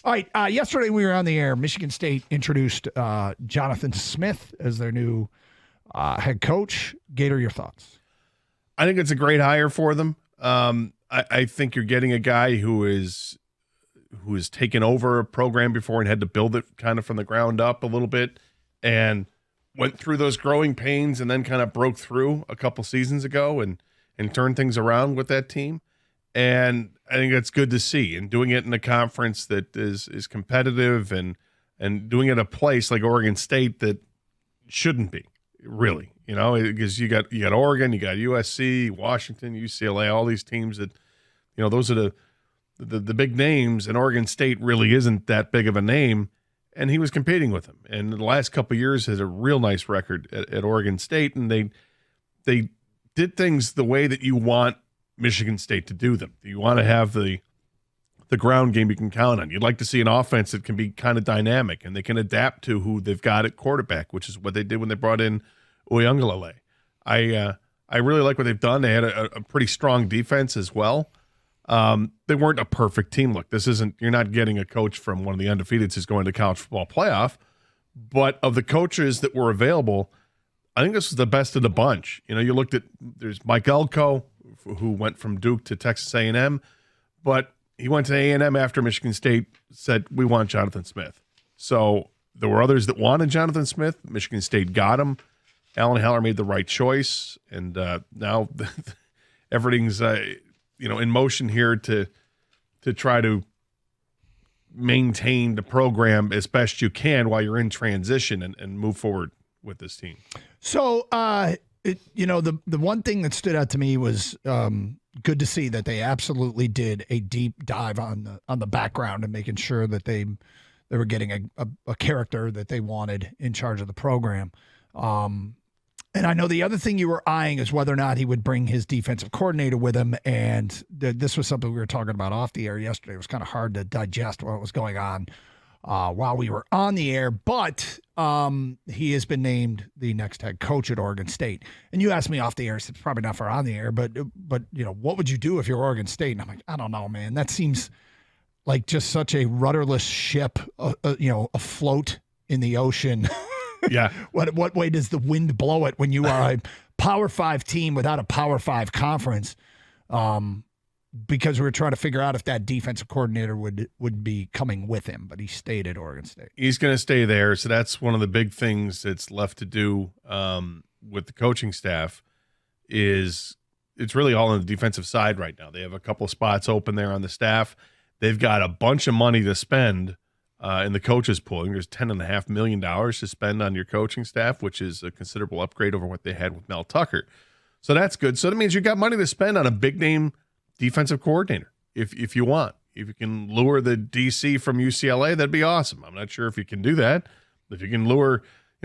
All right. Yesterday we were on the air. Michigan State introduced Jonathan Smith as their new head coach. Gator, your thoughts? I think it's a great hire for them. I think you're getting a guy who has taken over a program before and had to build it kind of from the ground up a little bit and went through those growing pains and then kind of broke through a couple seasons ago and turned things around with that team. And I think that's good to see. And doing it in a conference that is competitive and doing it at a place like Oregon State that shouldn't be, really. You know, because you got Oregon, you got USC, Washington, UCLA, all these teams that, you know, those are the big names, and Oregon State really isn't that big of a name, and he was competing with them. And in the last couple of years has a real nice record at Oregon State, and they did things the way that you want Michigan State to do them. You want to have the ground game you can count on. You'd like to see an offense that can be kind of dynamic, and they can adapt to who they've got at quarterback, which is what they did when they brought in Uyunglele. I really like what they've done. They had a pretty strong defense as well. They weren't a perfect team. Look, you're not getting a coach from one of the undefeateds who's going to college football playoff, but of the coaches that were available, I think this was the best of the bunch. You know, you looked at, there's Mike Elko, who went from Duke to Texas A&M, but he went to A&M after Michigan State said, we want Jonathan Smith. So there were others that wanted Jonathan Smith. Michigan State got him. Alan Haller made the right choice, and now everything's in motion here to try to maintain the program as best you can while you're in transition and move forward with this team. So, the one thing that stood out to me was good to see that they absolutely did a deep dive on the background and making sure that they were getting a character that they wanted in charge of the program. And I know the other thing you were eyeing is whether or not he would bring his defensive coordinator with him. And this was something we were talking about off the air yesterday. It was kind of hard to digest what was going on while we were on the air. But he has been named the next head coach at Oregon State. And you asked me off the air, so it's probably not for on the air, but what would you do if you're Oregon State? And I'm like, I don't know, man. That seems like just such a rudderless ship, afloat in the ocean. Yeah. What way does the wind blow it when you are a Power 5 team without a Power 5 conference? Because we were trying to figure out if that defensive coordinator would be coming with him, but he stayed at Oregon State. He's going to stay there, so that's one of the big things that's left to do with the coaching staff is it's really all on the defensive side right now. They have a couple spots open there on the staff. They've got a bunch of money to spend in the coaches pool. There's $10.5 million to spend on your coaching staff, which is a considerable upgrade over what they had with Mel Tucker. So that's good. So that means you got money to spend on a big name defensive coordinator if you want. If you can lure the DC from UCLA, that'd be awesome. I'm not sure if you can do that. If you can lure,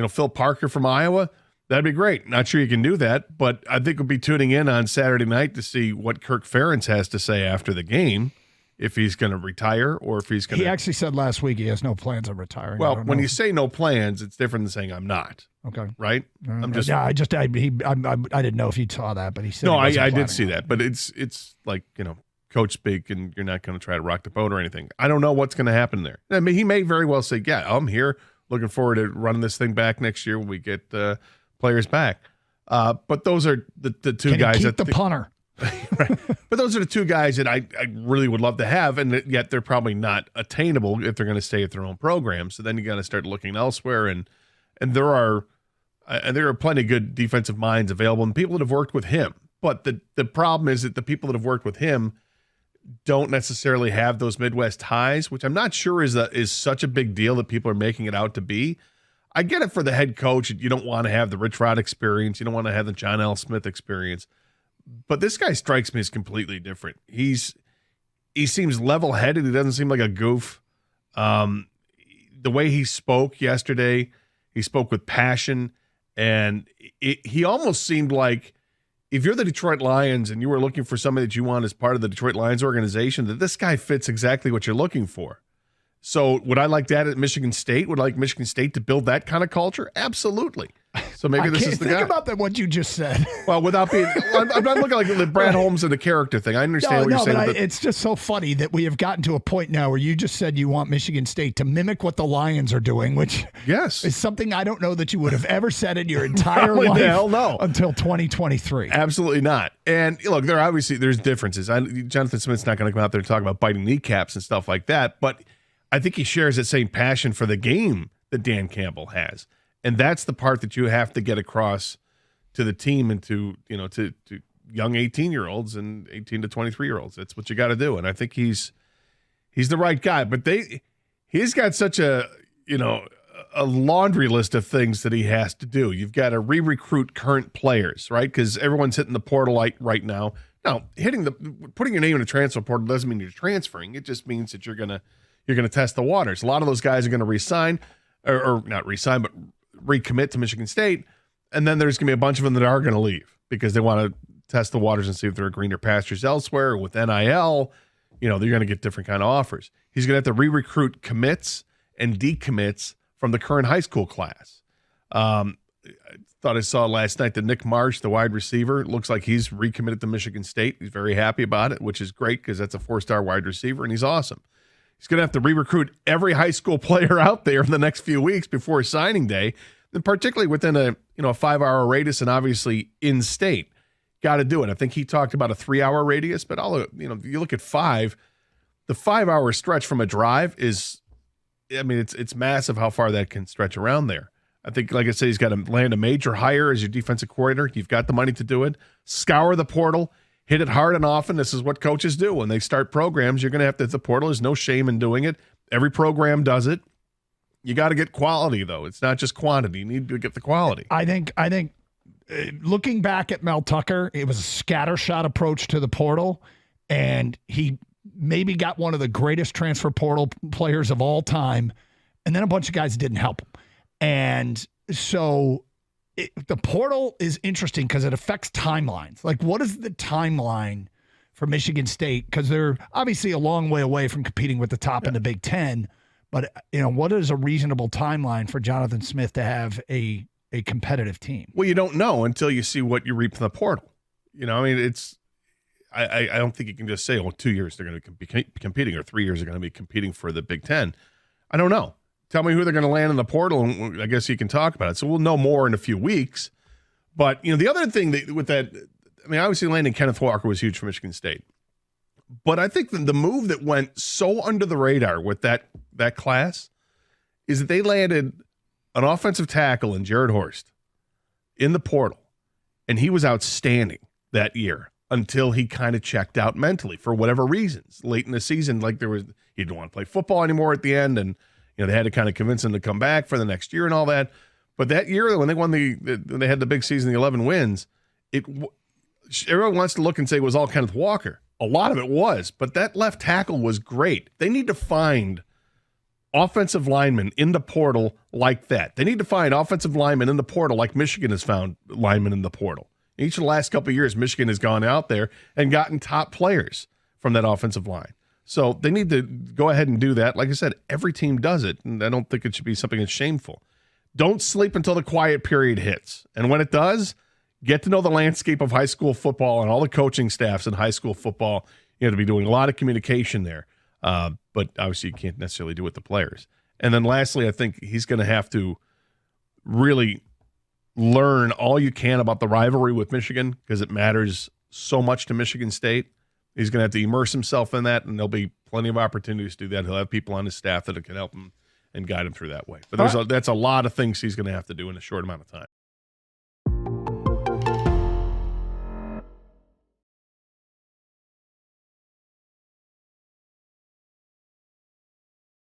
Phil Parker from Iowa, that'd be great. Not sure you can do that, but I think we'll be tuning in on Saturday night to see what Kirk Ferentz has to say after the game. If he's going to retire or if he's going to... He actually said last week he has no plans on retiring. Well, when you say no plans, it's different than saying I'm not. Okay. Right? I didn't know if you saw that, but he said... No, I did see that, but it's like, coach speak and you're not going to try to rock the boat or anything. I don't know what's going to happen there. I mean, he may very well say, yeah, I'm here, looking forward to running this thing back next year when we get players back. But those are the two guys... Keep the punter. Right. But those are the two guys that I really would love to have, and yet they're probably not attainable if they're going to stay at their own program. So then you got to start looking elsewhere, and there are plenty of good defensive minds available and people that have worked with him. But the problem is that the people that have worked with him don't necessarily have those Midwest ties, which I'm not sure is such a big deal that people are making it out to be. I get it for the head coach. You don't want to have the Rich Rod experience. You don't want to have the John L. Smith experience. But this guy strikes me as completely different. He seems level-headed. He doesn't seem like a goof. The way he spoke yesterday, he spoke with passion, and he almost seemed like if you're the Detroit Lions and you were looking for somebody that you want as part of the Detroit Lions organization, that this guy fits exactly what you're looking for. So would I like that at Michigan State? Would I like Michigan State to build that kind of culture? Absolutely. So maybe this is the guy. Think about that, what you just said. Well, without being, I'm not looking like the Brad Holmes and the character thing. I understand what you're saying. But it's just so funny that we have gotten to a point now where you just said you want Michigan State to mimic what the Lions are doing, which is something I don't know that you would have ever said in your entire life. Hell no. Until 2023. Absolutely not. And look, there's differences. Jonathan Smith's not going to come out there and talk about biting kneecaps and stuff like that, but I think he shares that same passion for the game that Dan Campbell has. And that's the part that you have to get across to the team and to young 18-year-olds and 18 to 23-year-olds. That's what you got to do. And I think he's the right guy. But he's got such a laundry list of things that he has to do. You've got to re-recruit current players, right? Because everyone's hitting the portal right now. Now, putting your name in a transfer portal doesn't mean you're transferring. It just means that you're gonna test the waters. A lot of those guys are going to resign, or not resign, but recommit to Michigan State, and then there's going to be a bunch of them that are going to leave because they want to test the waters and see if there are greener pastures elsewhere. With NIL, they're going to get different kind of offers. He's going to have to re-recruit commits and decommits from the current high school class. I thought I saw last night that Nick Marsh, the wide receiver, looks like he's recommitted to Michigan State. He's very happy about it, which is great because that's a 4-star wide receiver, and he's awesome. He's going to have to re-recruit every high school player out there in the next few weeks before signing day, and particularly within a 5-hour radius and obviously in state. Got to do it. I think he talked about a 3-hour radius, but you look at 5, the 5-hour stretch from a drive is, it's massive how far that can stretch around there. I think, like I said, he's got to land a major hire as your defensive coordinator. You've got the money to do it. Scour the portal. Hit it hard and often. This is what coaches do. When they start programs, you're going to have to hit the portal. There's no shame in doing it. Every program does it. You got to get quality, though. It's not just quantity. You need to get the quality. I think looking back at Mel Tucker, it was a scattershot approach to the portal, and he maybe got one of the greatest transfer portal players of all time, and then a bunch of guys didn't help him. And so the portal is interesting because it affects timelines. Like, what is the timeline for Michigan State? Because they're obviously a long way away from competing with the top in the Big Ten. But, what is a reasonable timeline for Jonathan Smith to have a competitive team? Well, you don't know until you see what you reap from the portal. I don't think you can just say, 2 years they're going to be competing or 3 years they're going to be competing for the Big Ten. I don't know. Tell me who they're going to land in the portal, and I guess you can talk about it. So we'll know more in a few weeks. But, the other thing with that, obviously landing Kenneth Walker was huge for Michigan State. But I think the move that went so under the radar with that class is that they landed an offensive tackle in Jared Horst in the portal, and he was outstanding that year until he kind of checked out mentally for whatever reasons. Late in the season, he didn't want to play football anymore at the end, and they had to kind of convince him to come back for the next year and all that. But that year, when they won when they had the big season, the 11 wins, everyone wants to look and say it was all Kenneth Walker. A lot of it was, but that left tackle was great. They need to find offensive linemen in the portal like that. They need to find offensive linemen in the portal like Michigan has found linemen in the portal. Each of the last couple of years, Michigan has gone out there and gotten top players from that offensive line. So they need to go ahead and do that. Like I said, every team does it, and I don't think it should be something that's shameful. Don't sleep until the quiet period hits. And when it does, get to know the landscape of high school football and all the coaching staffs in high school football. You have to be doing a lot of communication there. But obviously you can't necessarily do it with the players. And then lastly, I think he's going to have to really learn all you can about the rivalry with Michigan because it matters so much to Michigan State. He's going to have to immerse himself in that, and there'll be plenty of opportunities to do that. He'll have people on his staff that can help him and guide him through that way. But that's a lot of things he's going to have to do in a short amount of time.